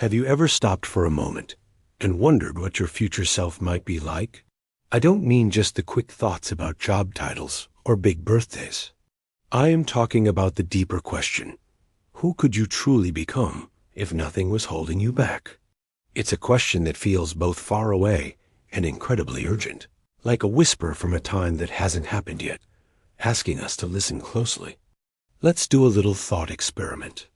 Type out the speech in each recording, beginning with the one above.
Have you ever stopped for a moment and wondered what your future self might be like? I don't mean just the quick thoughts about job titles or big birthdays. I am talking about the deeper question. Who could you truly become if nothing was holding you back? It's a question that feels both far away and incredibly urgent, like a whisper from a time that hasn't happened yet, asking us to listen closely. Let's do a little thought experiment.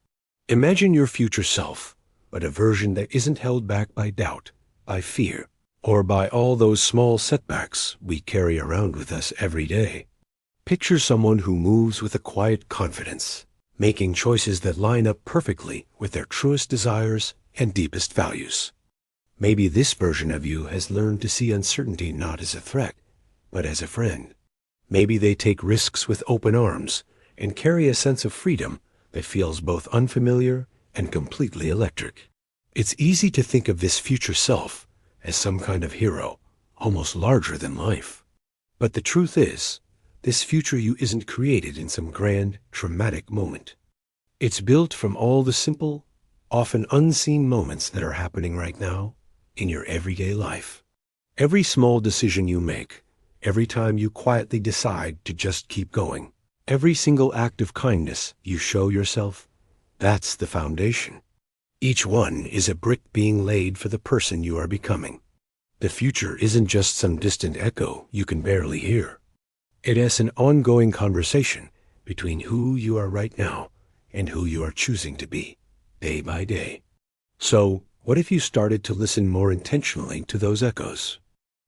Imagine your future self, but a version that isn't held back by doubt, by fear, or by all those small setbacks we carry around with us every day. Picture someone who moves with a quiet confidence, making choices that line up perfectly with their truest desires and deepest values. Maybe this version of you has learned to see uncertainty not as a threat, but as a friend. Maybe they take risks with open arms and carry a sense of freedom that feels both unfamiliar and completely electric. It's easy to think of this future self as some kind of hero, almost larger than life. But the truth is, this future you isn't created in some grand, dramatic moment. It's built from all the simple, often unseen moments that are happening right now in your everyday life. Every small decision you make, every time you quietly decide to just keep going, every single act of kindness you show yourself, that's the foundation. Each one is a brick being laid for the person you are becoming. The future isn't just some distant echo you can barely hear. It is an ongoing conversation between who you are right now and who you are choosing to be, day by day. So, what if you started to listen more intentionally to those echoes?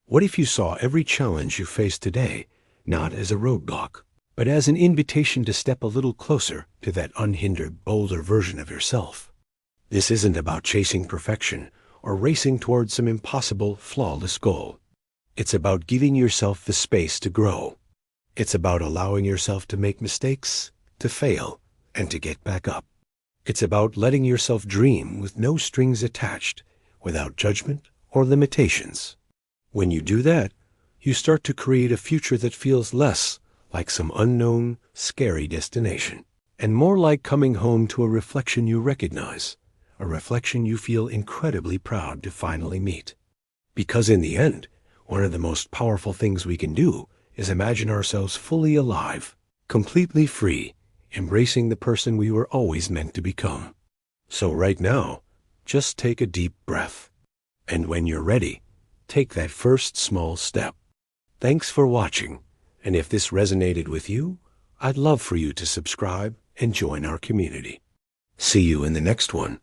What if you saw every challenge you face today not as a roadblock, but as an invitation to step a little closer to that unhindered, bolder version of yourself? This isn't about chasing perfection or racing towards some impossible, flawless goal. It's about giving yourself the space to grow. It's about allowing yourself to make mistakes, to fail, and to get back up. It's about letting yourself dream with no strings attached, without judgment or limitations. When you do that, you start to create a future that feels less like some unknown, scary destination, and more like coming home to a reflection you recognize, a reflection you feel incredibly proud to finally meet. Because in the end, one of the most powerful things we can do is imagine ourselves fully alive, completely free, embracing the person we were always meant to become. So right now, just take a deep breath. And when you're ready, take that first small step. Thanks for watching. And if this resonated with you, I'd love for you to subscribe and join our community. See you in the next one.